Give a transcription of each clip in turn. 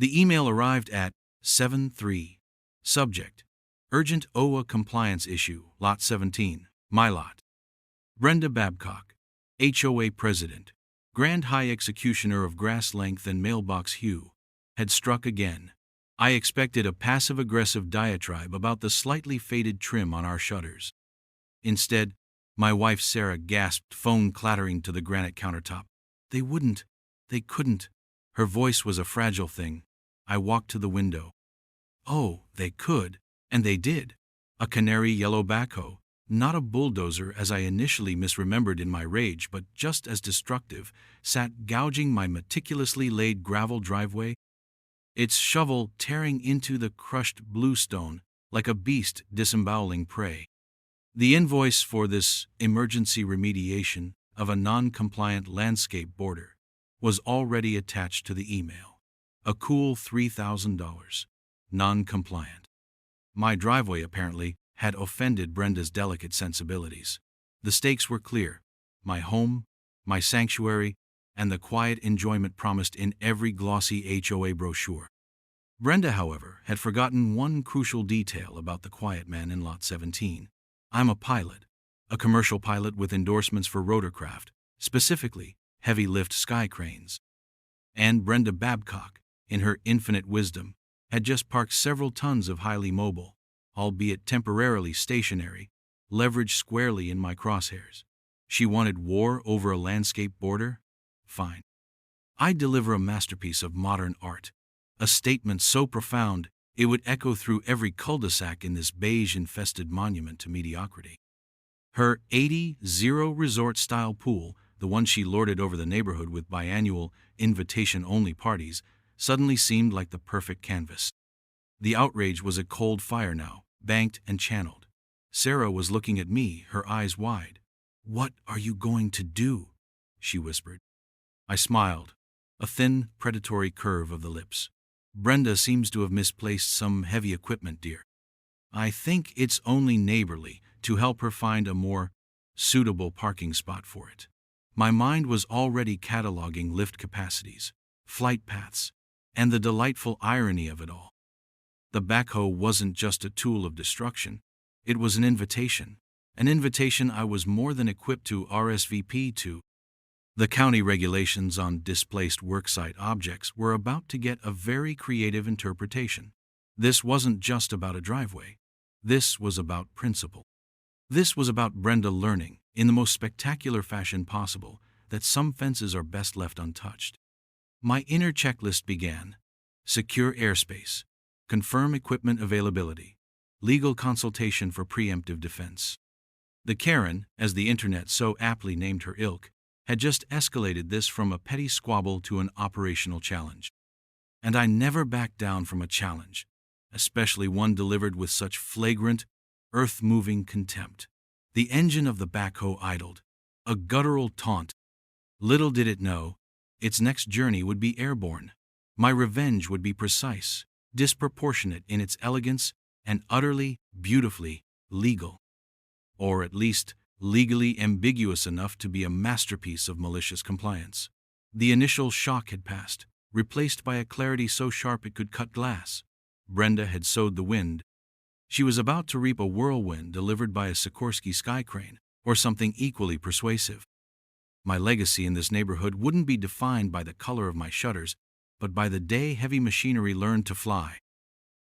The email arrived at 7:03. Subject: Urgent HOA compliance issue, Lot 17, my lot. Brenda Babcock, HOA President, Grand High Executioner of Grass Length and Mailbox Hue, had struck again. I expected a passive-aggressive diatribe about the slightly faded trim on our shutters. Instead, my wife Sarah gasped, phone clattering to the granite countertop. They couldn't. Her voice was a fragile thing. I walked to the window. Oh, they could, and they did. A canary yellow backhoe, not a bulldozer as I initially misremembered in my rage, but just as destructive, sat gouging my meticulously laid gravel driveway, its shovel tearing into the crushed bluestone like a beast disemboweling prey. The invoice for this emergency remediation of a non-compliant landscape border was already attached to the email. A cool $3,000. Non-compliant. My driveway apparently had offended Brenda's delicate sensibilities. The stakes were clear: my home, my sanctuary, and the quiet enjoyment promised in every glossy HOA brochure. Brenda, however, had forgotten one crucial detail about the quiet man in Lot 17. I'm a pilot, a commercial pilot with endorsements for rotorcraft, specifically heavy lift sky cranes. And Brenda Babcock, in her infinite wisdom, had just parked several tons of highly mobile, albeit temporarily stationary, leverage squarely in my crosshairs. She wanted war over a landscape border? Fine. I'd deliver a masterpiece of modern art, a statement so profound it would echo through every cul-de-sac in this beige-infested monument to mediocrity. Her 80-0 resort-style pool, the one she lorded over the neighborhood with biannual, invitation-only parties, suddenly seemed like the perfect canvas. The outrage was a cold fire now, banked and channeled. Sarah was looking at me, her eyes wide. "What are you going to do?" she whispered. I smiled, a thin, predatory curve of the lips. "Brenda seems to have misplaced some heavy equipment, dear. I think it's only neighborly to help her find a more suitable parking spot for it." My mind was already cataloging lift capacities, flight paths, and the delightful irony of it all. The backhoe wasn't just a tool of destruction, it was an invitation I was more than equipped to RSVP to. The county regulations on displaced worksite objects were about to get a very creative interpretation. This wasn't just about a driveway. This was about principle. This was about Brenda learning, in the most spectacular fashion possible, that some fences are best left untouched. My inner checklist began: secure airspace, confirm equipment availability, legal consultation for preemptive defense. The Karen, as the internet so aptly named her ilk, had just escalated this from a petty squabble to an operational challenge. And I never backed down from a challenge, especially one delivered with such flagrant, earth-moving contempt. The engine of the backhoe idled, a guttural taunt. Little did it know, its next journey would be airborne. My revenge would be precise, disproportionate in its elegance, and utterly, beautifully legal. Or at least, legally ambiguous enough to be a masterpiece of malicious compliance. The initial shock had passed, replaced by a clarity so sharp it could cut glass. Brenda had sowed the wind. She was about to reap a whirlwind delivered by a Sikorsky sky crane, or something equally persuasive. My legacy in this neighborhood wouldn't be defined by the color of my shutters, but by the day heavy machinery learned to fly.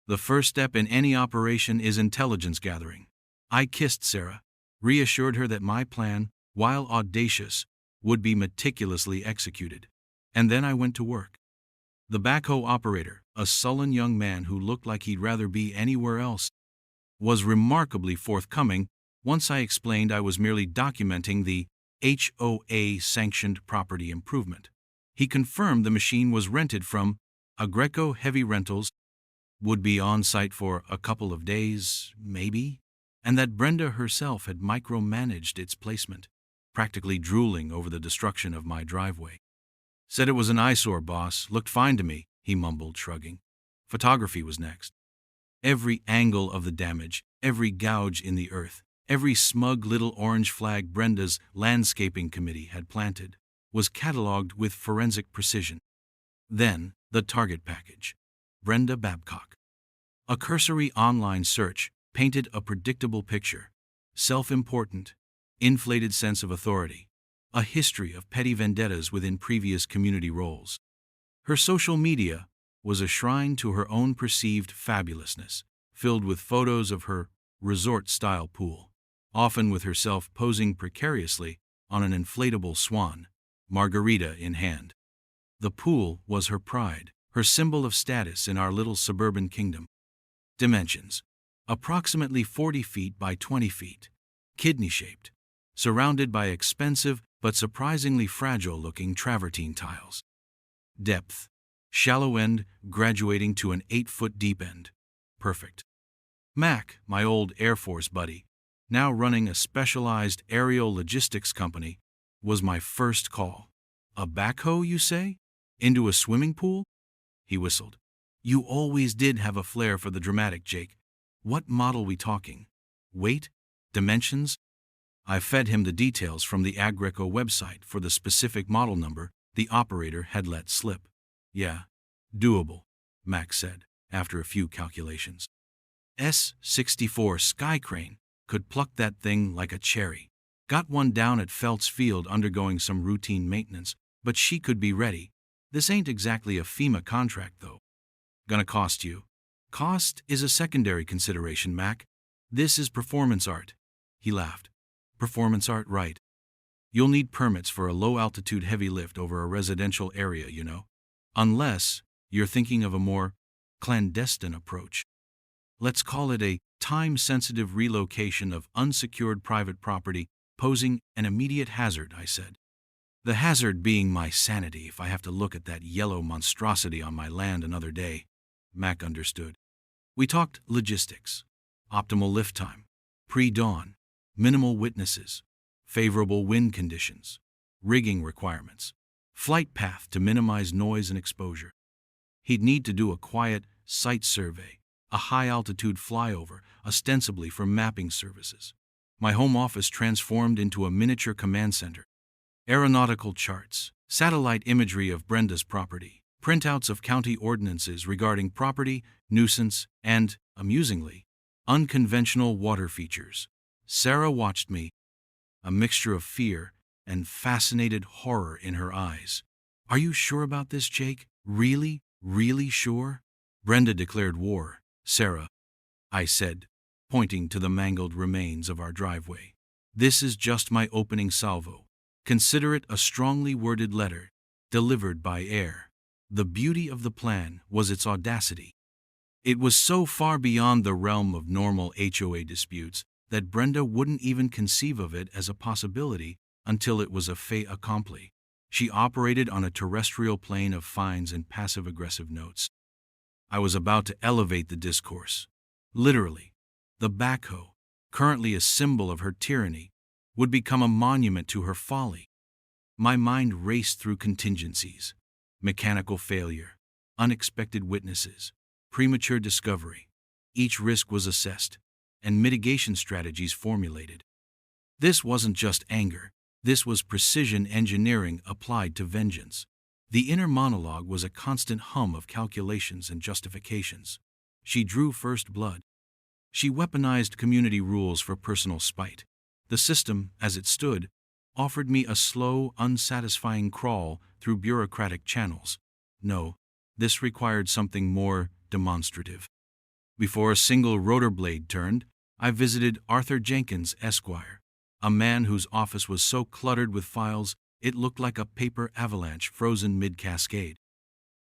The first step in any operation is intelligence gathering. I kissed Sarah, reassured her that my plan, while audacious, would be meticulously executed. And then I went to work. The backhoe operator, a sullen young man who looked like he'd rather be anywhere else, was remarkably forthcoming once I explained I was merely documenting the HOA-sanctioned property improvement. He confirmed the machine was rented from Agreco Heavy Rentals, would be on site for a couple of days, maybe, and that Brenda herself had micromanaged its placement, practically drooling over the destruction of my driveway. "Said it was an eyesore, boss. Looked fine to me," he mumbled, shrugging. Photography was next. Every angle of the damage, every gouge in the earth, every smug little orange flag Brenda's landscaping committee had planted, was catalogued with forensic precision. Then, the target package. Brenda Babcock. A cursory online search painted a predictable picture. Self-important, inflated sense of authority, a history of petty vendettas within previous community roles. Her social media was a shrine to her own perceived fabulousness, filled with photos of her resort-style pool, often with herself posing precariously on an inflatable swan, margarita in hand. The pool was her pride, her symbol of status in our little suburban kingdom. Dimensions: approximately 40 feet by 20 feet, kidney-shaped, surrounded by expensive but surprisingly fragile-looking travertine tiles. Depth: shallow end graduating to an 8-foot deep end. Perfect. Mac, my old Air Force buddy, now running a specialized aerial logistics company, was my first call. A backhoe, you say? Into a swimming pool? He whistled. You always did have a flair for the dramatic, Jake. What model we talking? Weight? Dimensions? I fed him the details from the Agreco website for the specific model number the operator had let slip. Yeah, doable, Max said, after a few calculations. S-64 Sky Crane could pluck that thing like a cherry. Got one down at Feltz Field undergoing some routine maintenance, but she could be ready. This ain't exactly a FEMA contract, though. Gonna cost you. Cost is a secondary consideration, Mac. This is performance art. He laughed. Performance art, right. You'll need permits for a low-altitude heavy lift over a residential area, you know. Unless you're thinking of a more clandestine approach. Let's call it a time-sensitive relocation of unsecured private property posing an immediate hazard, I said. The hazard being my sanity if I have to look at that yellow monstrosity on my land another day. Mac understood. We talked logistics, optimal lift time, pre-dawn, minimal witnesses, favorable wind conditions, rigging requirements, flight path to minimize noise and exposure. He'd need to do a quiet site survey, a high-altitude flyover, ostensibly for mapping services. My home office transformed into a miniature command center. Aeronautical charts, satellite imagery of Brenda's property, printouts of county ordinances regarding property, nuisance, and, amusingly, unconventional water features. Sarah watched me, a mixture of fear and fascinated horror in her eyes. Are you sure about this, Jake? Really, really sure? Brenda declared war, Sarah, I said, pointing to the mangled remains of our driveway. This is just my opening salvo. Consider it a strongly worded letter, delivered by air. The beauty of the plan was its audacity. It was so far beyond the realm of normal HOA disputes that Brenda wouldn't even conceive of it as a possibility until it was a fait accompli. She operated on a terrestrial plane of fines and passive-aggressive notes. I was about to elevate the discourse. Literally, the backhoe, currently a symbol of her tyranny, would become a monument to her folly. My mind raced through contingencies, mechanical failure, unexpected witnesses, premature discovery. Each risk was assessed, and mitigation strategies formulated. This wasn't just anger, this was precision engineering applied to vengeance. The inner monologue was a constant hum of calculations and justifications. She drew first blood. She weaponized community rules for personal spite. The system, as it stood, offered me a slow, unsatisfying crawl through bureaucratic channels. No, this required something more demonstrative. Before a single rotor blade turned, I visited Arthur Jenkins, Esquire, a man whose office was so cluttered with files it looked like a paper avalanche frozen mid-cascade.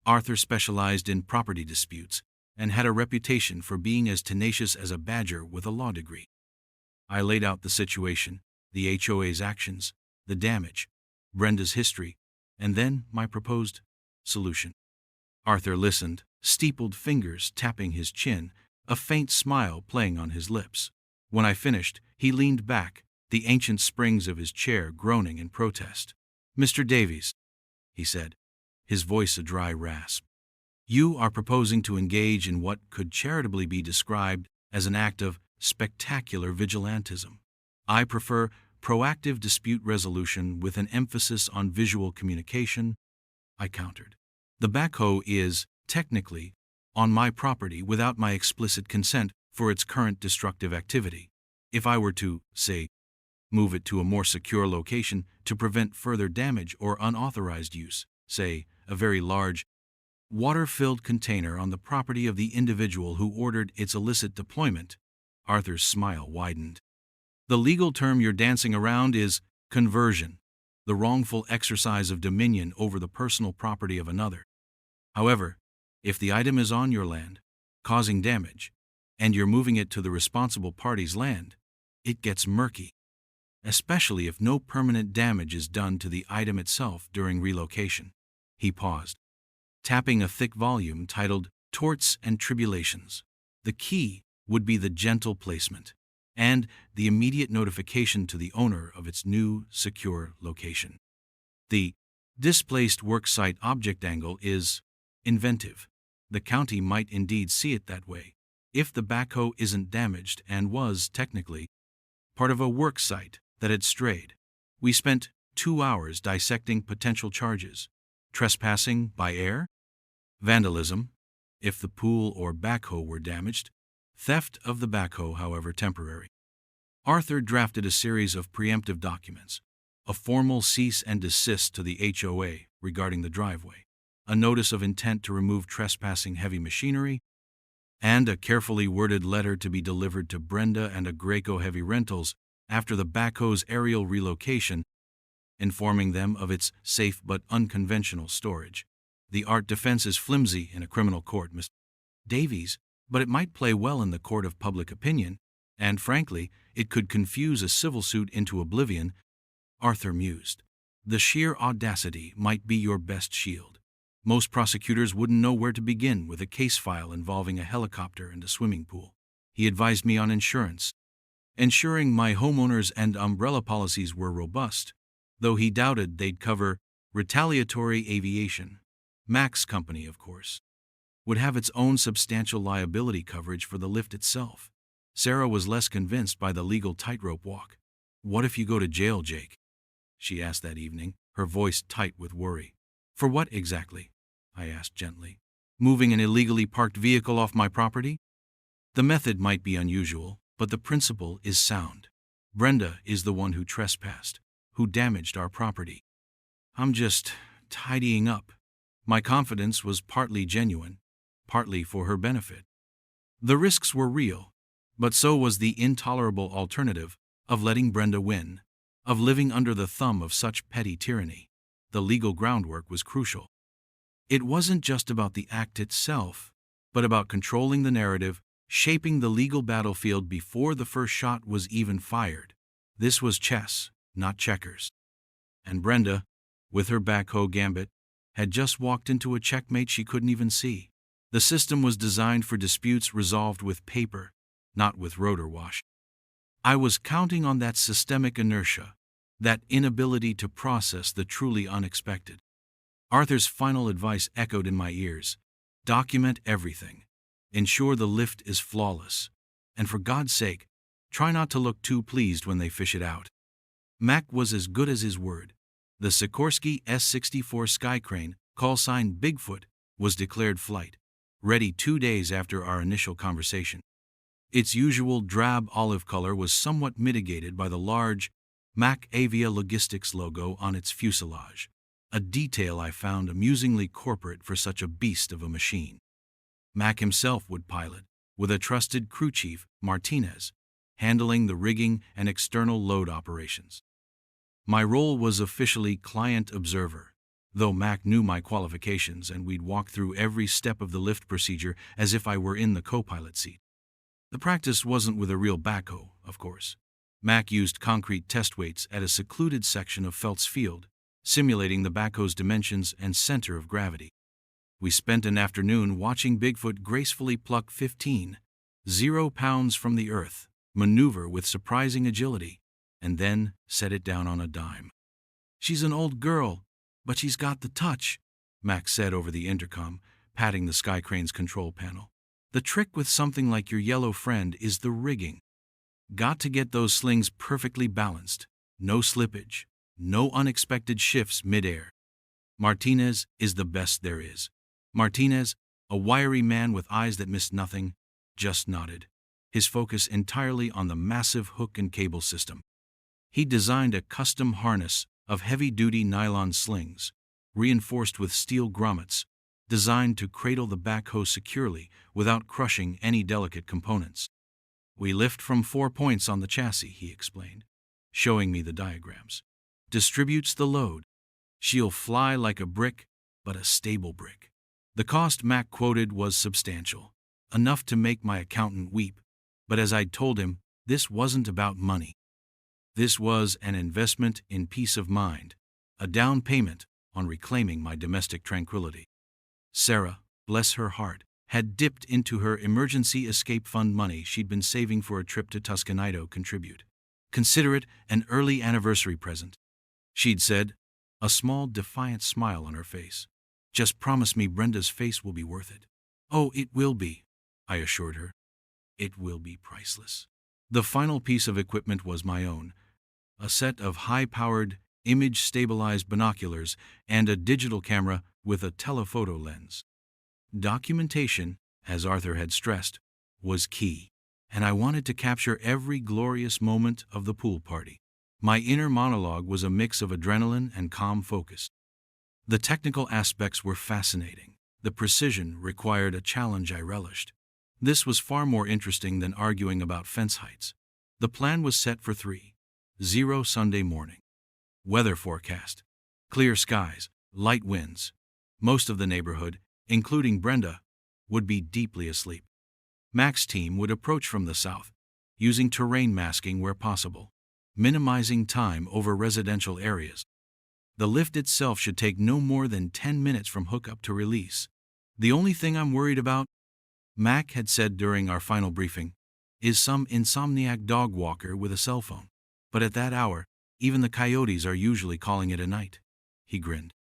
Arthur specialized in property disputes and had a reputation for being as tenacious as a badger with a law degree. I laid out the situation, the HOA's actions, the damage, Brenda's history, and then my proposed solution. Arthur listened, steepled fingers tapping his chin, a faint smile playing on his lips. When I finished, he leaned back, the ancient springs of his chair groaning in protest. Mr. Davies, he said, his voice a dry rasp, you are proposing to engage in what could charitably be described as an act of spectacular vigilantism. I prefer proactive dispute resolution with an emphasis on visual communication, I countered. The backhoe is, technically, on my property without my explicit consent for its current destructive activity. If I were to, say, move it to a more secure location to prevent further damage or unauthorized use, say, a very large, water-filled container on the property of the individual who ordered its illicit deployment, Arthur's smile widened. The legal term you're dancing around is conversion, the wrongful exercise of dominion over the personal property of another. However, if the item is on your land, causing damage, and you're moving it to the responsible party's land, it gets murky, especially if no permanent damage is done to the item itself during relocation. He paused, tapping a thick volume titled Torts and Tribulations. The key would be the gentle placement and the immediate notification to the owner of its new, secure location. The displaced worksite object angle is inventive. The county might indeed see it that way, if the backhoe isn't damaged and was, technically, part of a worksite that had strayed. We spent 2 hours dissecting potential charges: trespassing by air, vandalism, if the pool or backhoe were damaged, theft of the backhoe, however temporary. Arthur drafted a series of preemptive documents: a formal cease and desist to the HOA regarding the driveway, a notice of intent to remove trespassing heavy machinery, and a carefully worded letter to be delivered to Brenda and a Graco Heavy Rentals after the backhoe's aerial relocation, informing them of its safe but unconventional storage. The art defense is flimsy in a criminal court, Mr. Davies, but it might play well in the court of public opinion, and frankly, it could confuse a civil suit into oblivion, Arthur mused. The sheer audacity might be your best shield. Most prosecutors wouldn't know where to begin with a case file involving a helicopter and a swimming pool. He advised me on insurance, ensuring my homeowners and umbrella policies were robust, though he doubted they'd cover retaliatory aviation. Mac's company, of course, would have its own substantial liability coverage for the lift itself. Sarah was less convinced by the legal tightrope walk. "What if you go to jail, Jake?" she asked that evening, her voice tight with worry. "For what exactly?" I asked gently. "Moving an illegally parked vehicle off my property?" "The method might be unusual, but the principle is sound. Brenda is the one who trespassed, who damaged our property. I'm just tidying up." My confidence was partly genuine, partly for her benefit. The risks were real, but so was the intolerable alternative of letting Brenda win, of living under the thumb of such petty tyranny. The legal groundwork was crucial. It wasn't just about the act itself, but about controlling the narrative, shaping the legal battlefield before the first shot was even fired. This was chess, not checkers. And Brenda, with her backhoe gambit, had just walked into a checkmate she couldn't even see. The system was designed for disputes resolved with paper, not with rotor wash. I was counting on that systemic inertia, that inability to process the truly unexpected. Arthur's final advice echoed in my ears: document everything. Ensure the lift is flawless. And for God's sake, try not to look too pleased when they fish it out. Mac was as good as his word. The Sikorsky S-64 Skycrane, call sign Bigfoot, was declared flight ready 2 days after our initial conversation. Its usual drab olive color was somewhat mitigated by the large Mac Avia Logistics logo on its fuselage, a detail I found amusingly corporate for such a beast of a machine. Mac himself would pilot, with a trusted crew chief, Martinez, handling the rigging and external load operations. My role was officially client observer, though Mac knew my qualifications and we'd walk through every step of the lift procedure as if I were in the co-pilot seat. The practice wasn't with a real backhoe, of course. Mac used concrete test weights at a secluded section of Felt's Field, simulating the backhoe's dimensions and center of gravity. We spent an afternoon watching Bigfoot gracefully pluck 0 pounds from the earth, maneuver with surprising agility, and then set it down on a dime. "She's an old girl, but she's got the touch," Mac said over the intercom, patting the Skycrane's control panel. "The trick with something like your yellow friend is the rigging. Got to get those slings perfectly balanced, no slippage, no unexpected shifts mid-air. Martinez is the best there is. Martinez, A wiry man with eyes that missed nothing, just nodded, his focus entirely on the massive hook and cable system. He designed a custom harness of heavy-duty nylon slings, reinforced with steel grommets, designed to cradle the backhoe securely without crushing any delicate components. We lift from 4 points on the chassis, he explained, showing me the diagrams. Distributes the load. She'll fly like a brick, but a stable brick. The cost Mac quoted was substantial, enough to make my accountant weep, but as I'd told him, this wasn't about money. This was an investment in peace of mind, a down payment on reclaiming my domestic tranquility. Sarah, bless her heart, had dipped into her emergency escape fund money she'd been saving for a trip to Tuscanito contribute. Consider it an early anniversary present, she'd said, a small defiant smile on her face. Just promise me Brenda's face will be worth it. Oh, it will be, I assured her. It will be priceless. The final piece of equipment was my own, a set of high-powered, image-stabilized binoculars and a digital camera with a telephoto lens. Documentation, as Arthur had stressed, was key, and I wanted to capture every glorious moment of the pool party. My inner monologue was a mix of adrenaline and calm focus. The technical aspects were fascinating. The precision required a challenge I relished. This was far more interesting than arguing about fence heights. The plan was set for 3:00 Sunday morning. Weather forecast: clear skies, light winds. Most of the neighborhood, including Brenda, would be deeply asleep. Mac's team would approach from the south, using terrain masking where possible, minimizing time over residential areas. The lift itself should take no more than 10 minutes from hookup to release. The only thing I'm worried about, Mac had said during our final briefing, is some insomniac dog walker with a cell phone. But at that hour, even the coyotes are usually calling it a night. He grinned.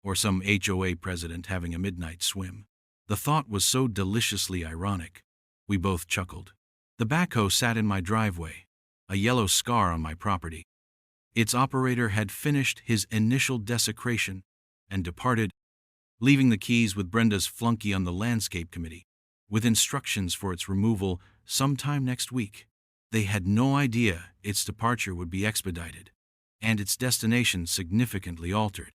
Or some HOA president having a midnight swim. The thought was so deliciously ironic. We both chuckled. The backhoe sat in my driveway, a yellow scar on my property. Its operator had finished his initial desecration and departed, leaving the keys with Brenda's flunky on the landscape committee, with instructions for its removal sometime next week. They had no idea its departure would be expedited, and its destination significantly altered.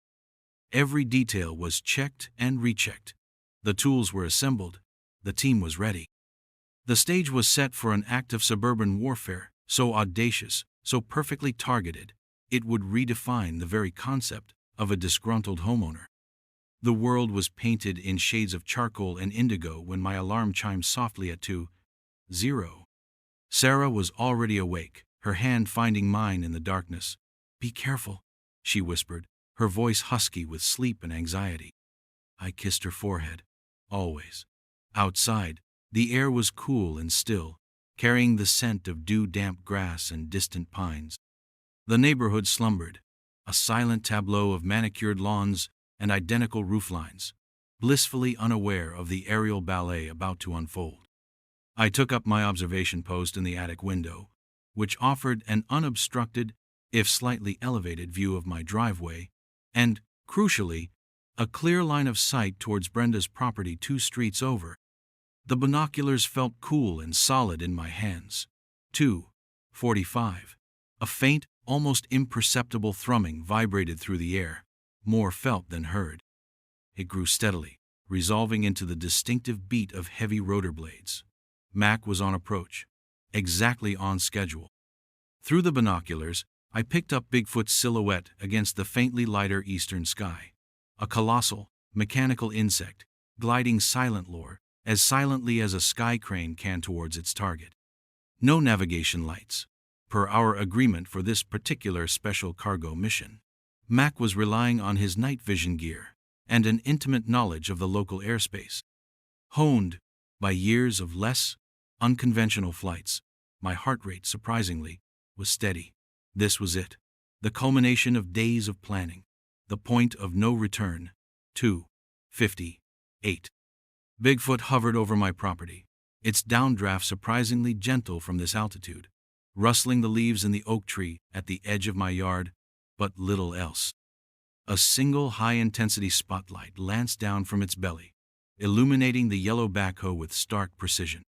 Every detail was checked and rechecked. The tools were assembled. The team was ready. The stage was set for an act of suburban warfare, so audacious, so perfectly targeted, it would redefine the very concept of a disgruntled homeowner. The world was painted in shades of charcoal and indigo when my alarm chimed softly at 2:00. Sarah was already awake, her hand finding mine in the darkness. "Be careful," she whispered, her voice husky with sleep and anxiety. I kissed her forehead. Always. Outside, the air was cool and still, carrying the scent of dew-damp grass and distant pines. The neighborhood slumbered, a silent tableau of manicured lawns and identical rooflines, blissfully unaware of the aerial ballet about to unfold. I took up my observation post in the attic window, which offered an unobstructed, if slightly elevated view of my driveway, and, crucially, a clear line of sight towards Brenda's property 2 streets over. The binoculars felt cool and solid in my hands. 2:45. A faint, almost imperceptible thrumming vibrated through the air, more felt than heard. It grew steadily, resolving into the distinctive beat of heavy rotor blades. Mac was on approach, exactly on schedule. Through the binoculars, I picked up Bigfoot's silhouette against the faintly lighter eastern sky. A colossal, mechanical insect, gliding as silently as a sky crane can towards its target. No navigation lights, per our agreement for this particular special cargo mission. Mac was relying on his night vision gear and an intimate knowledge of the local airspace. Honed by years of less unconventional flights, my heart rate, surprisingly, was steady. This was it, the culmination of days of planning, the point of no return. 2:58. Bigfoot hovered over my property, its downdraft surprisingly gentle from this altitude, rustling the leaves in the oak tree at the edge of my yard, but little else. A single high-intensity spotlight lanced down from its belly, illuminating the yellow backhoe with stark precision.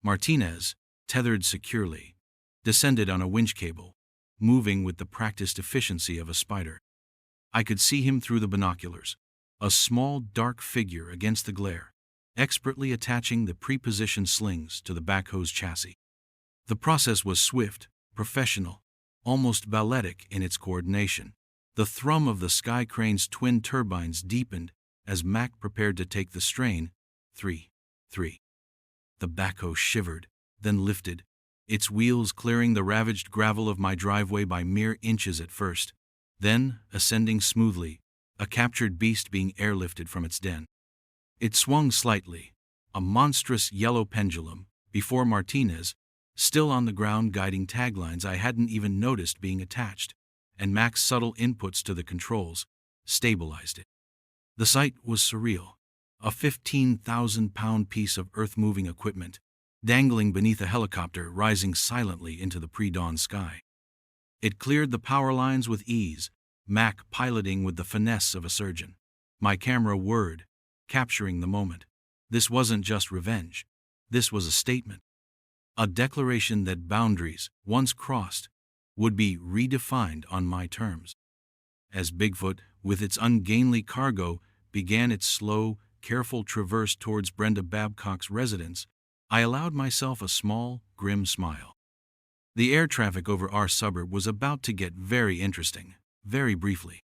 Martinez, tethered securely, descended on a winch cable, moving with the practiced efficiency of a spider. I could see him through the binoculars, a small dark figure against the glare, expertly attaching the pre-positioned slings to the backhoe's chassis. The process was swift, professional, almost balletic in its coordination. The thrum of the sky crane's twin turbines deepened as Mac prepared to take the strain. 3. The backhoe shivered, then lifted, its wheels clearing the ravaged gravel of my driveway by mere inches at first, then ascending smoothly, a captured beast being airlifted from its den. It swung slightly, a monstrous yellow pendulum, before Martinez, still on the ground guiding taglines I hadn't even noticed being attached, and Mac's subtle inputs to the controls, stabilized it. The sight was surreal, a 15,000-pound piece of earth-moving equipment, dangling beneath a helicopter rising silently into the pre-dawn sky. It cleared the power lines with ease, Mac piloting with the finesse of a surgeon. My camera whirred, capturing the moment. This wasn't just revenge. This was a statement. A declaration that boundaries, once crossed, would be redefined on my terms. As Bigfoot, with its ungainly cargo, began its slow, careful traverse towards Brenda Babcock's residence, I allowed myself a small, grim smile. The air traffic over our suburb was about to get very interesting, very briefly.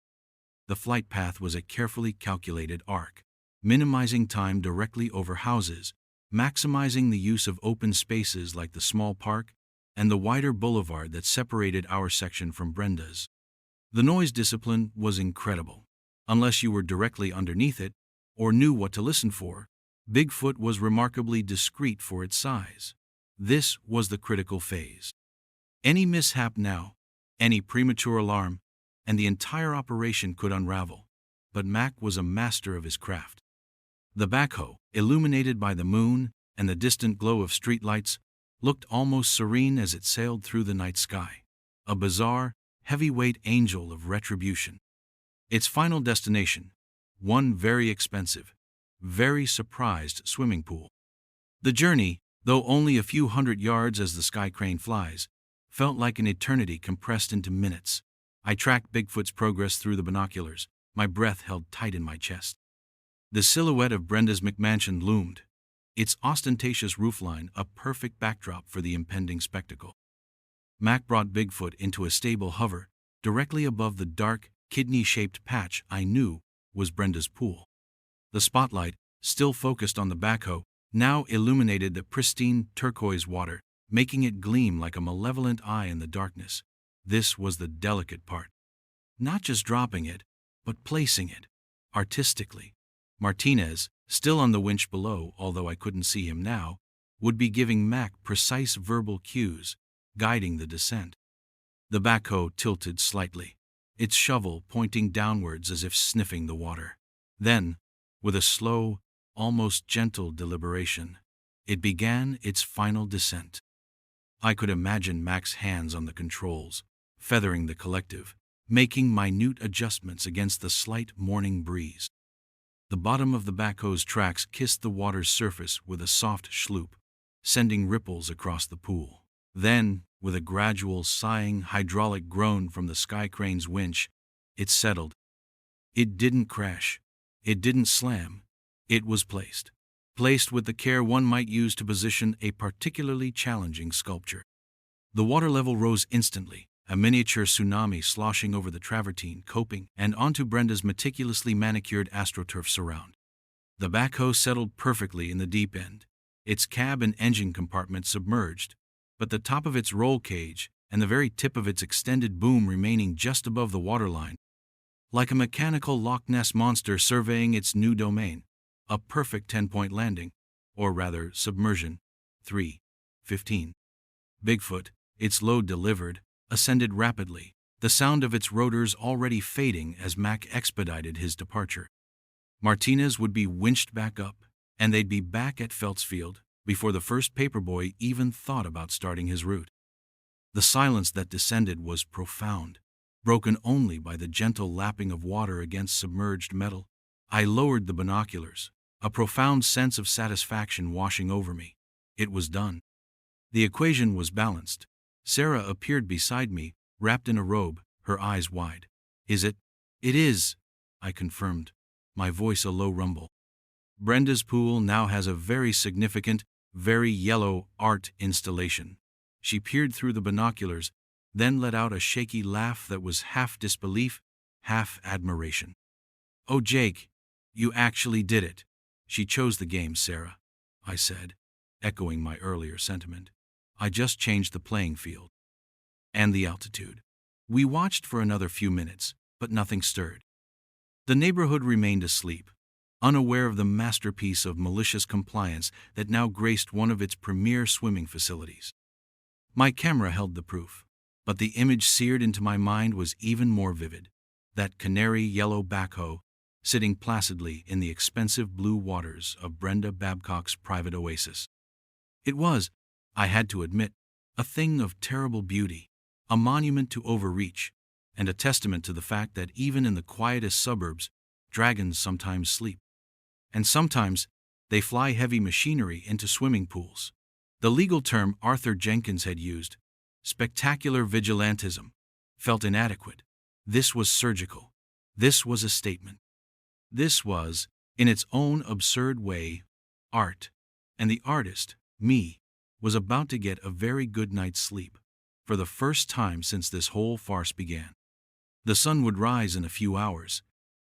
The flight path was a carefully calculated arc, minimizing time directly over houses, maximizing the use of open spaces like the small park and the wider boulevard that separated our section from Brenda's. The noise discipline was incredible. Unless you were directly underneath it, or knew what to listen for, Bigfoot was remarkably discreet for its size. This was the critical phase. Any mishap now, any premature alarm, and the entire operation could unravel. But Mac was a master of his craft. The backhoe, illuminated by the moon and the distant glow of streetlights, looked almost serene as it sailed through the night sky, a bizarre, heavyweight angel of retribution. Its final destination, one very expensive, very surprised swimming pool. The journey, though only a few hundred yards as the sky crane flies, felt like an eternity compressed into minutes. I tracked Bigfoot's progress through the binoculars, my breath held tight in my chest. The silhouette of Brenda's McMansion loomed, its ostentatious roofline a perfect backdrop for the impending spectacle. Mac brought Bigfoot into a stable hover, directly above the dark, kidney-shaped patch I knew was Brenda's pool. The spotlight, still focused on the backhoe, now illuminated the pristine turquoise water, making it gleam like a malevolent eye in the darkness. This was the delicate part. Not just dropping it, but placing it, artistically. Martinez, still on the winch below, although I couldn't see him now, would be giving Mac precise verbal cues, guiding the descent. The backhoe tilted slightly, its shovel pointing downwards as if sniffing the water. Then, with a slow, almost gentle deliberation, it began its final descent. I could imagine Mac's hands on the controls, feathering the collective, making minute adjustments against the slight morning breeze. The bottom of the backhoe's tracks kissed the water's surface with a soft schloop, sending ripples across the pool. Then, with a gradual sighing hydraulic groan from the sky crane's winch, it settled. It didn't crash. It didn't slam. It was placed. Placed with the care one might use to position a particularly challenging sculpture. The water level rose instantly, a miniature tsunami sloshing over the travertine coping and onto Brenda's meticulously manicured astroturf surround. The backhoe settled perfectly in the deep end, its cab and engine compartment submerged, but the top of its roll cage and the very tip of its extended boom remaining just above the waterline, like a mechanical Loch Ness monster surveying its new domain. A perfect 10-point landing, or rather submersion. 3:15. Bigfoot, its load delivered, ascended rapidly, the sound of its rotors already fading as Mac expedited his departure. Martinez would be winched back up, and they'd be back at Feltzfield before the first paperboy even thought about starting his route. The silence that descended was profound, broken only by the gentle lapping of water against submerged metal. I lowered the binoculars, a profound sense of satisfaction washing over me. It was done. The equation was balanced. Sarah appeared beside me, wrapped in a robe, her eyes wide. Is it? It is, I confirmed, my voice a low rumble. Brenda's pool now has a very significant, very yellow art installation. She peered through the binoculars, then let out a shaky laugh that was half disbelief, half admiration. Oh, Jake, you actually did it. She chose the game, Sarah, I said, echoing my earlier sentiment. I just changed the playing field. And the altitude. We watched for another few minutes, but nothing stirred. The neighborhood remained asleep, unaware of the masterpiece of malicious compliance that now graced one of its premier swimming facilities. My camera held the proof, but the image seared into my mind was even more vivid. That canary yellow backhoe, sitting placidly in the expensive blue waters of Brenda Babcock's private oasis. It was, I had to admit, a thing of terrible beauty, a monument to overreach, and a testament to the fact that even in the quietest suburbs, dragons sometimes sleep. And sometimes, they fly heavy machinery into swimming pools. The legal term Arthur Jenkins had used, spectacular vigilantism, felt inadequate. This was surgical. This was a statement. This was, in its own absurd way, art. And the artist, me, was about to get a very good night's sleep, for the first time since this whole farce began. The sun would rise in a few hours,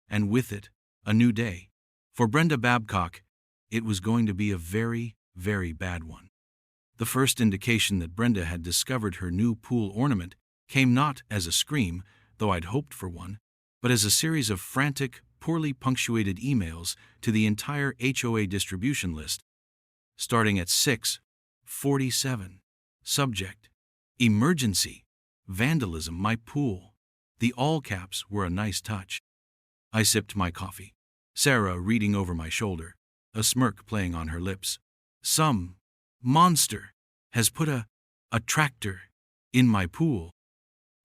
and with it, a new day. For Brenda Babcock, it was going to be a very, very bad one. The first indication that Brenda had discovered her new pool ornament came not as a scream, though I'd hoped for one, but as a series of frantic, poorly punctuated emails to the entire HOA distribution list, starting at 6:47. Subject: Emergency. Vandalism my pool. The all caps were a nice touch. I sipped my coffee, Sarah reading over my shoulder, a smirk playing on her lips. Some monster has put a tractor in my pool.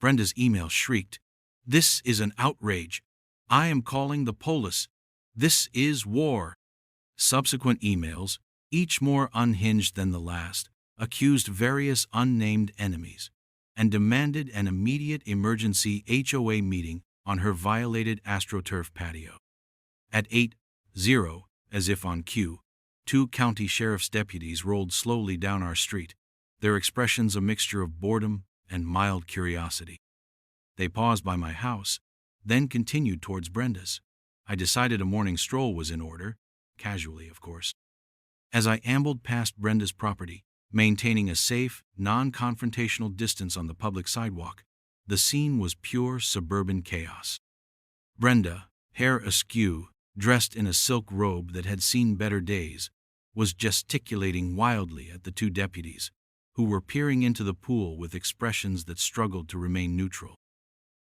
Brenda's email shrieked, "This is an outrage. I am calling the police. This is war." Subsequent emails, each more unhinged than the last, accused various unnamed enemies, and demanded an immediate emergency HOA meeting on her violated AstroTurf patio. At 8:00, as if on cue, 2 county sheriff's deputies rolled slowly down our street, their expressions a mixture of boredom and mild curiosity. They paused by my house, then continued towards Brenda's. I decided a morning stroll was in order, casually, of course. As I ambled past Brenda's property, maintaining a safe, non-confrontational distance on the public sidewalk, the scene was pure suburban chaos. Brenda, hair askew, dressed in a silk robe that had seen better days, was gesticulating wildly at the 2 deputies, who were peering into the pool with expressions that struggled to remain neutral.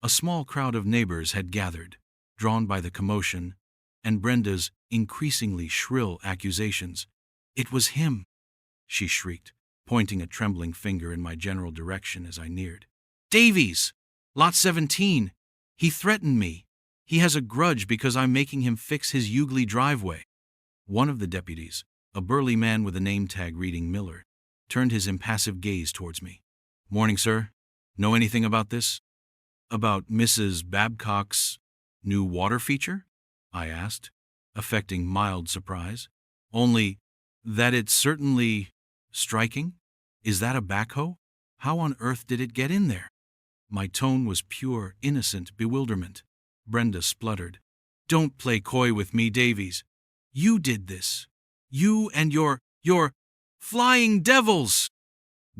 A small crowd of neighbors had gathered, drawn by the commotion, and Brenda's increasingly shrill accusations. "It was him," she shrieked, pointing a trembling finger in my general direction as I neared. "Davies! Lot 17! He threatened me. He has a grudge because I'm making him fix his Eugley driveway." One of the deputies, a burly man with a name tag reading Miller, turned his impassive gaze towards me. "Morning, sir. Know anything about this?" "About Mrs. Babcock's new water feature?" I asked, affecting mild surprise. "Only that it's certainly striking. Is that a backhoe? How on earth did it get in there?" My tone was pure, innocent bewilderment. Brenda spluttered. "Don't play coy with me, Davies. You did this. You and your flying devils!"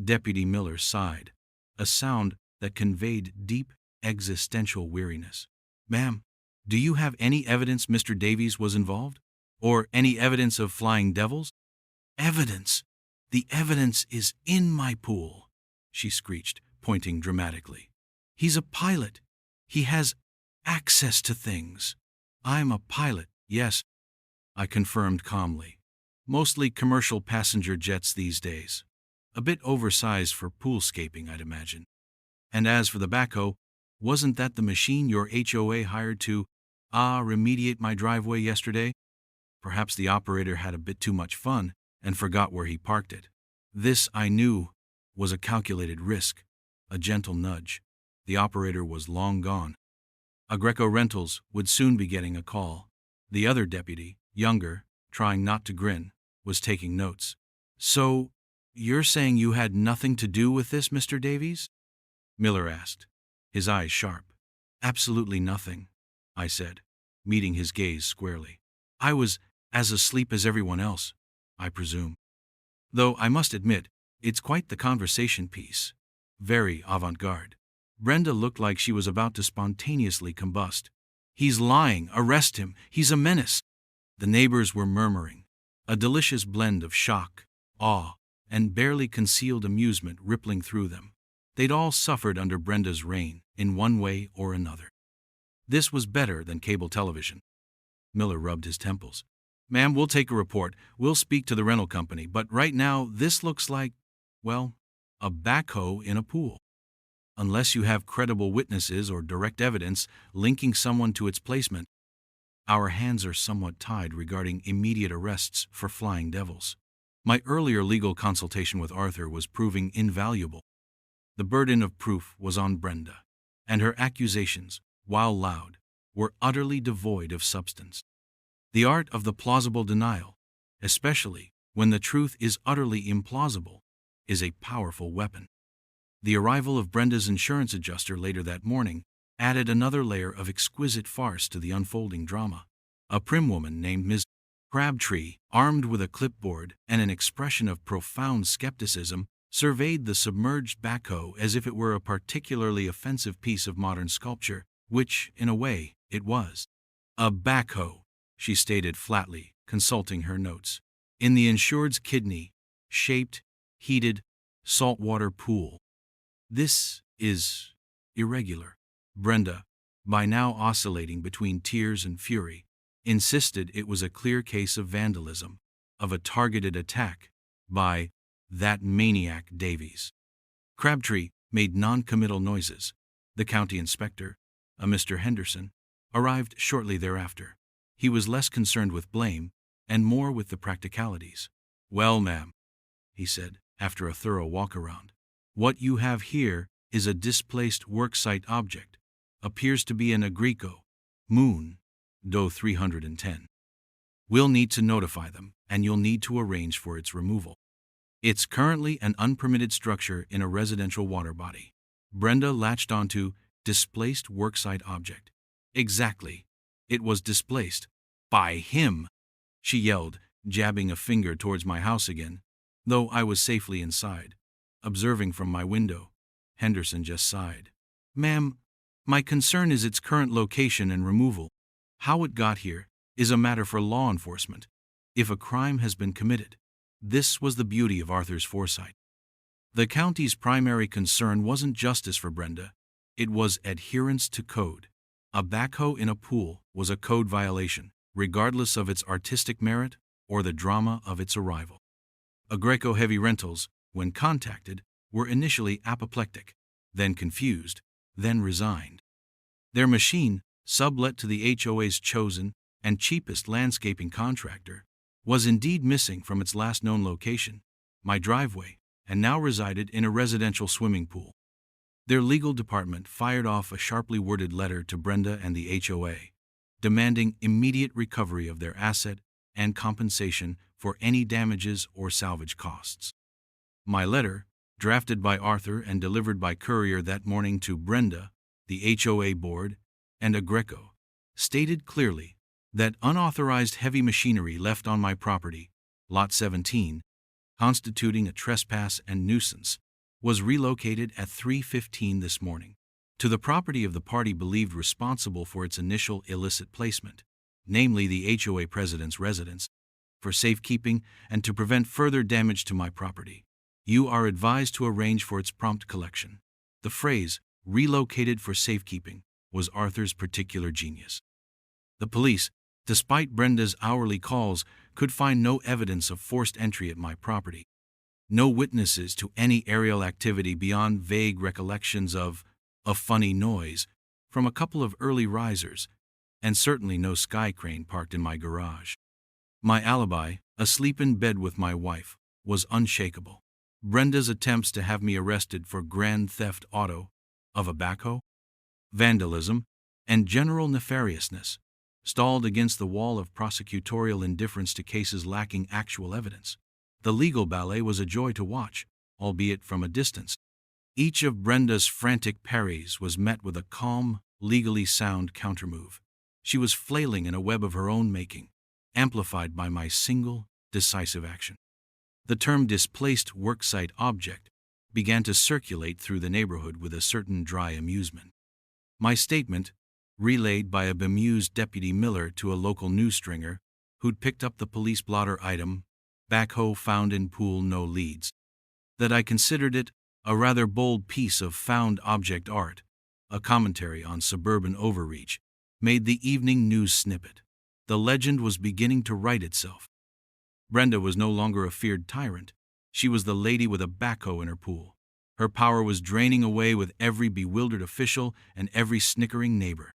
Deputy Miller sighed, a sound that conveyed deep, existential weariness. "Ma'am, do you have any evidence Mr. Davies was involved? Or any evidence of flying devils?" "Evidence? The evidence is in my pool," she screeched, pointing dramatically. "He's a pilot. He has access to things." "I'm a pilot, yes," I confirmed calmly. "Mostly commercial passenger jets these days. A bit oversized for poolscaping, I'd imagine. And as for the backhoe, wasn't that the machine your HOA hired to remediate my driveway yesterday?" Perhaps the operator had a bit too much fun and forgot where he parked it. This, I knew, was a calculated risk, a gentle nudge. The operator was long gone. Agreco Rentals would soon be getting a call. The other deputy, younger, trying not to grin, was taking notes. "So, you're saying you had nothing to do with this, Mr. Davies?" Miller asked, his eyes sharp. "Absolutely nothing," I said, meeting his gaze squarely. "I was as asleep as everyone else, I presume. Though I must admit, it's quite the conversation piece. Very avant-garde." Brenda looked like she was about to spontaneously combust. "He's lying! Arrest him! He's a menace!" The neighbors were murmuring, a delicious blend of shock, awe, and barely concealed amusement rippling through them. They'd all suffered under Brenda's reign, in one way or another. This was better than cable television. Miller rubbed his temples. "Ma'am, we'll take a report. We'll speak to the rental company, but right now this looks like, well, a backhoe in a pool. Unless you have credible witnesses or direct evidence linking someone to its placement, our hands are somewhat tied regarding immediate arrests for flying devils." My earlier legal consultation with Arthur was proving invaluable. The burden of proof was on Brenda, and her accusations, while loud, were utterly devoid of substance. The art of the plausible denial, especially when the truth is utterly implausible, is a powerful weapon. The arrival of Brenda's insurance adjuster later that morning added another layer of exquisite farce to the unfolding drama. A prim woman named Ms. Crabtree, armed with a clipboard and an expression of profound skepticism, surveyed the submerged backhoe as if it were a particularly offensive piece of modern sculpture, which, in a way, it was. "A backhoe," she stated flatly, consulting her notes, "in the insured's kidney-shaped, heated, saltwater pool. This is irregular." Brenda, by now oscillating between tears and fury, insisted it was a clear case of vandalism, of a targeted attack by that maniac Davies. Crabtree made non-committal noises. The county inspector, a Mr. Henderson, arrived shortly thereafter. He was less concerned with blame and more with the practicalities. "Well, ma'am," he said, after a thorough walk-around, "what you have here is a displaced worksite object. Appears to be an Agreco, Moon, Do 310. We'll need to notify them, and you'll need to arrange for its removal. It's currently an unpermitted structure in a residential water body." Brenda latched onto displaced worksite object. Exactly. It was displaced. By him! She yelled, jabbing a finger towards my house again, though I was safely inside. Observing from my window, Henderson just sighed. "Ma'am, my concern is its current location and removal. How it got here is a matter for law enforcement. If a crime has been committed." This was the beauty of Arthur's foresight. The county's primary concern wasn't justice for Brenda, it was adherence to code. A backhoe in a pool was a code violation, regardless of its artistic merit or the drama of its arrival. Agreco Heavy Rentals, when contacted, were initially apoplectic, then confused, then resigned. Their machine, sublet to the HOA's chosen and cheapest landscaping contractor, was indeed missing from its last known location, my driveway, and now resided in a residential swimming pool. Their legal department fired off a sharply worded letter to Brenda and the HOA, demanding immediate recovery of their asset and compensation for any damages or salvage costs. My letter, drafted by Arthur and delivered by courier that morning to Brenda, the HOA board, and Agreco, stated clearly that unauthorized heavy machinery left on my property, Lot 17, constituting a trespass and nuisance, was relocated at 3:15 this morning to the property of the party believed responsible for its initial illicit placement, namely the HOA president's residence, for safekeeping and to prevent further damage to my property. You are advised to arrange for its prompt collection. The phrase, "relocated for safekeeping," was Arthur's particular genius. The police, despite Brenda's hourly calls, could find no evidence of forced entry at my property. No witnesses to any aerial activity beyond vague recollections of a funny noise from a couple of early risers, and certainly no sky crane parked in my garage. My alibi, asleep in bed with my wife, was unshakable. Brenda's attempts to have me arrested for grand theft auto of a backhoe, vandalism, and general nefariousness stalled against the wall of prosecutorial indifference to cases lacking actual evidence. The legal ballet was a joy to watch, albeit from a distance. Each of Brenda's frantic parries was met with a calm, legally sound countermove. She was flailing in a web of her own making, amplified by my single, decisive action. The term displaced worksite object began to circulate through the neighborhood with a certain dry amusement. My statement, relayed by a bemused Deputy Miller to a local news stringer who'd picked up the police blotter item, backhoe found in pool no leads, that I considered it a rather bold piece of found object art, a commentary on suburban overreach, made the evening news snippet. The legend was beginning to write itself. Brenda was no longer a feared tyrant. She was the lady with a backhoe in her pool. Her power was draining away with every bewildered official and every snickering neighbor.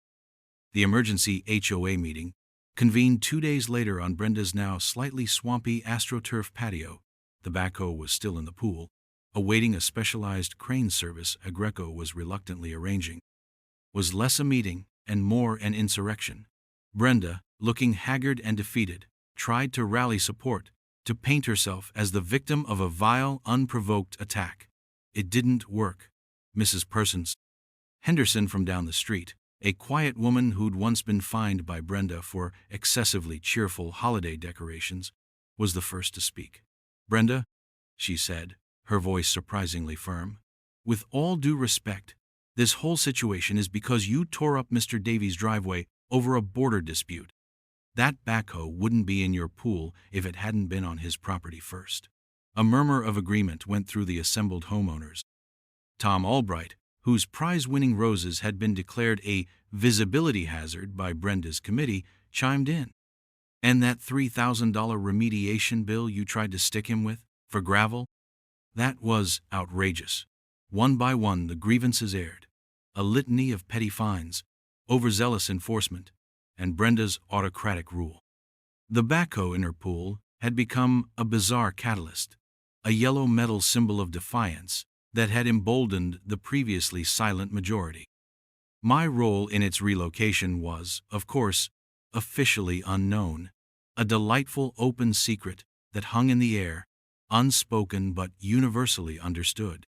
The emergency HOA meeting, convened 2 days later on Brenda's now slightly swampy AstroTurf patio, the backhoe was still in the pool, awaiting a specialized crane service Agreco was reluctantly arranging, was less a meeting and more an insurrection. Brenda, looking haggard and defeated, tried to rally support, to paint herself as the victim of a vile, unprovoked attack. It didn't work. Mrs. Persons Henderson from down the street, a quiet woman who'd once been fined by Brenda for excessively cheerful holiday decorations, was the first to speak. "Brenda," she said, her voice surprisingly firm, "with all due respect, this whole situation is because you tore up Mr. Davies' driveway over a border dispute. That backhoe wouldn't be in your pool if it hadn't been on his property first." A murmur of agreement went through the assembled homeowners. Tom Albright, whose prize-winning roses had been declared a visibility hazard by Brenda's committee, chimed in. "And that $3,000 remediation bill you tried to stick him with, for gravel? That was outrageous." One by one the grievances aired. A litany of petty fines, overzealous enforcement, and Brenda's autocratic rule. The backhoe in her pool had become a bizarre catalyst, a yellow metal symbol of defiance that had emboldened the previously silent majority. My role in its relocation was, of course, officially unknown, a delightful open secret that hung in the air, unspoken but universally understood.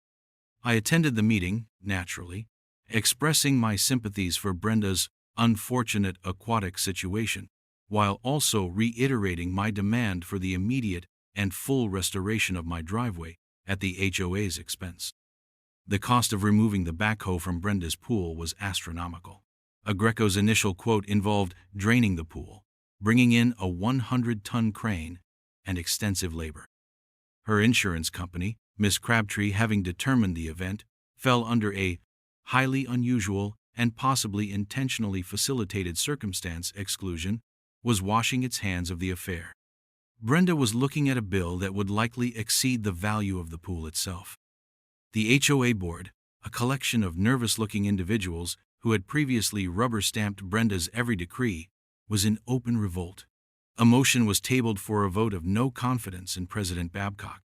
I attended the meeting, naturally, expressing my sympathies for Brenda's unfortunate aquatic situation, while also reiterating my demand for the immediate and full restoration of my driveway at the HOA's expense. The cost of removing the backhoe from Brenda's pool was astronomical. Agreco's initial quote involved draining the pool, bringing in a 100-ton crane, and extensive labor. Her insurance company, Miss Crabtree, having determined the event, fell under a highly unusual and possibly intentionally facilitated circumstance exclusion, was washing its hands of the affair. Brenda was looking at a bill that would likely exceed the value of the pool itself. The HOA board, a collection of nervous-looking individuals who had previously rubber-stamped Brenda's every decree, was in open revolt. A motion was tabled for a vote of no confidence in President Babcock.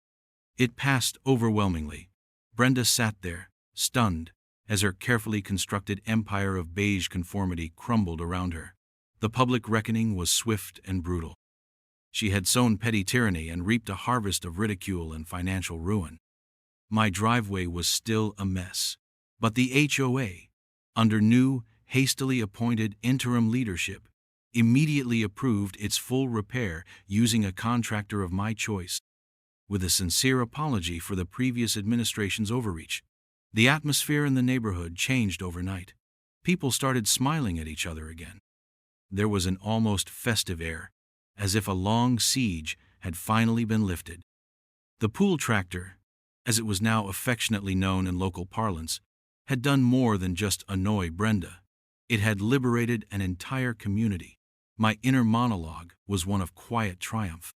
It passed overwhelmingly. Brenda sat there, stunned, as her carefully constructed empire of beige conformity crumbled around her. The public reckoning was swift and brutal. She had sown petty tyranny and reaped a harvest of ridicule and financial ruin. My driveway was still a mess, but the HOA, under new, hastily appointed interim leadership, immediately approved its full repair using a contractor of my choice. With a sincere apology for the previous administration's overreach, the atmosphere in the neighborhood changed overnight. People started smiling at each other again. There was an almost festive air, as if a long siege had finally been lifted. The pool tractor, as it was now affectionately known in local parlance, had done more than just annoy Brenda. It had liberated an entire community. My inner monologue was one of quiet triumph.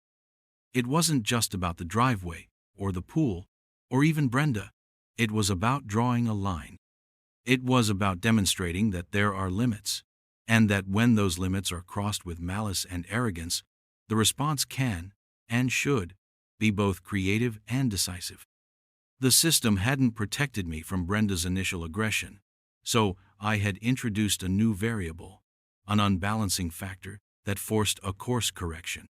It wasn't just about the driveway, or the pool, or even Brenda. It was about drawing a line. It was about demonstrating that there are limits, and that when those limits are crossed with malice and arrogance, the response can, and should, be both creative and decisive. The system hadn't protected me from Brenda's initial aggression, so I had introduced a new variable, an unbalancing factor that forced a course correction.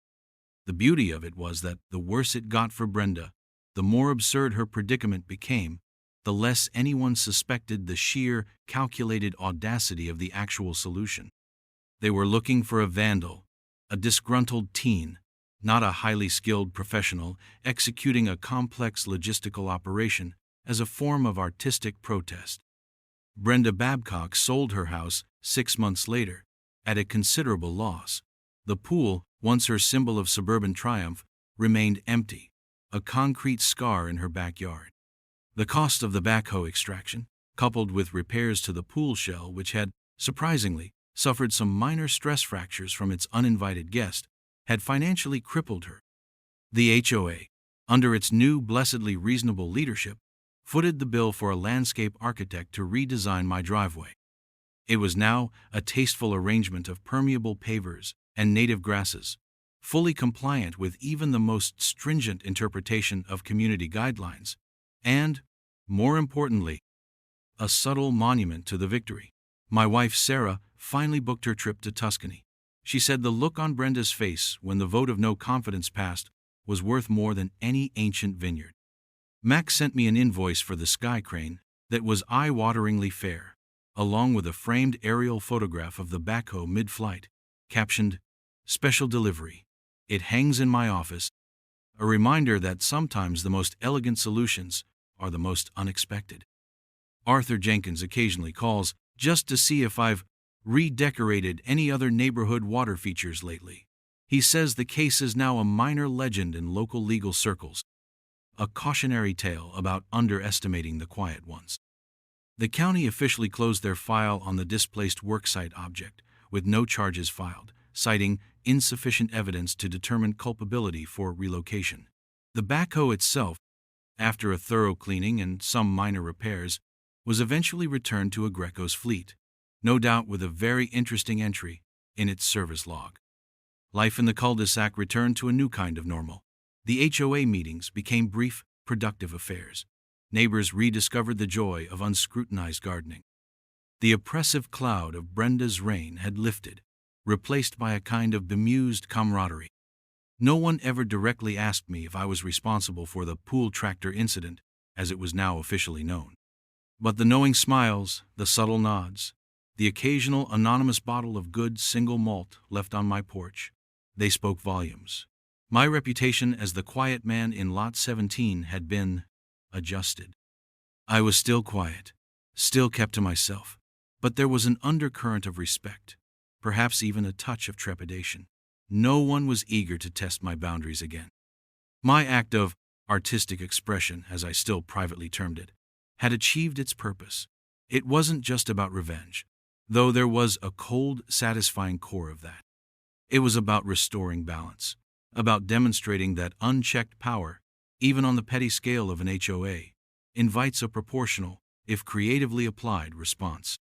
The beauty of it was that the worse it got for Brenda, the more absurd her predicament became, the less anyone suspected the sheer, calculated audacity of the actual solution. They were looking for a vandal, a disgruntled teen, not a highly skilled professional executing a complex logistical operation as a form of artistic protest. Brenda Babcock sold her house 6 months later, at a considerable loss. The pool, once her symbol of suburban triumph, remained empty, a concrete scar in her backyard. The cost of the backhoe extraction, coupled with repairs to the pool shell which had, surprisingly, suffered some minor stress fractures from its uninvited guest, had financially crippled her. The HOA, under its new blessedly reasonable leadership, footed the bill for a landscape architect to redesign my driveway. It was now a tasteful arrangement of permeable pavers and native grasses, fully compliant with even the most stringent interpretation of community guidelines, and, more importantly, a subtle monument to the victory. My wife Sarah finally booked her trip to Tuscany. She said the look on Brenda's face when the vote of no confidence passed was worth more than any ancient vineyard. Max sent me an invoice for the sky crane that was eye-wateringly fair, along with a framed aerial photograph of the backhoe mid-flight, captioned, "Special delivery. It hangs in my office," a reminder that sometimes the most elegant solutions are the most unexpected. Arthur Jenkins occasionally calls just to see if I've redecorated any other neighborhood water features lately. He says the case is now a minor legend in local legal circles, a cautionary tale about underestimating the quiet ones. The county officially closed their file on the displaced worksite object, with no charges filed, citing insufficient evidence to determine culpability for relocation. The backhoe itself, after a thorough cleaning and some minor repairs, was eventually returned to Agreco's fleet, no doubt with a very interesting entry in its service log. Life in the cul-de-sac returned to a new kind of normal. The HOA meetings became brief, productive affairs. Neighbors rediscovered the joy of unscrutinized gardening. The oppressive cloud of Brenda's reign had lifted, replaced by a kind of bemused camaraderie. No one ever directly asked me if I was responsible for the pool tractor incident, as it was now officially known. But the knowing smiles, the subtle nods, the occasional anonymous bottle of good single malt left on my porch, they spoke volumes. My reputation as the quiet man in Lot 17 had been adjusted. I was still quiet, still kept to myself, but there was an undercurrent of respect, perhaps even a touch of trepidation. No one was eager to test my boundaries again. My act of artistic expression, as I still privately termed it, had achieved its purpose. It wasn't just about revenge, though there was a cold, satisfying core of that. It was about restoring balance, about demonstrating that unchecked power, even on the petty scale of an HOA, invites a proportional, if creatively applied, response.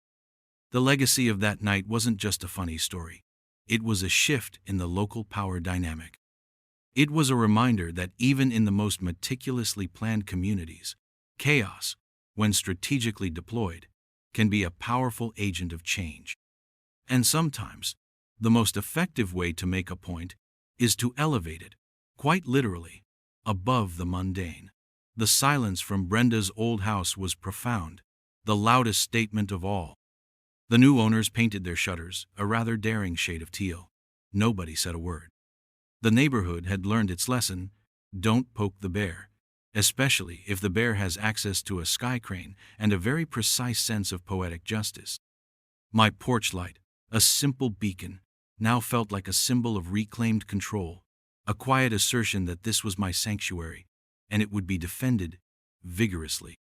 The legacy of that night wasn't just a funny story. It was a shift in the local power dynamic. It was a reminder that even in the most meticulously planned communities, chaos, when strategically deployed, can be a powerful agent of change. And sometimes, the most effective way to make a point is to elevate it, quite literally, above the mundane. The silence from Brenda's old house was profound, the loudest statement of all. The new owners painted their shutters a rather daring shade of teal. Nobody said a word. The neighborhood had learned its lesson: don't poke the bear, especially if the bear has access to a sky crane and a very precise sense of poetic justice. My porch light, a simple beacon, now felt like a symbol of reclaimed control, a quiet assertion that this was my sanctuary, and it would be defended vigorously.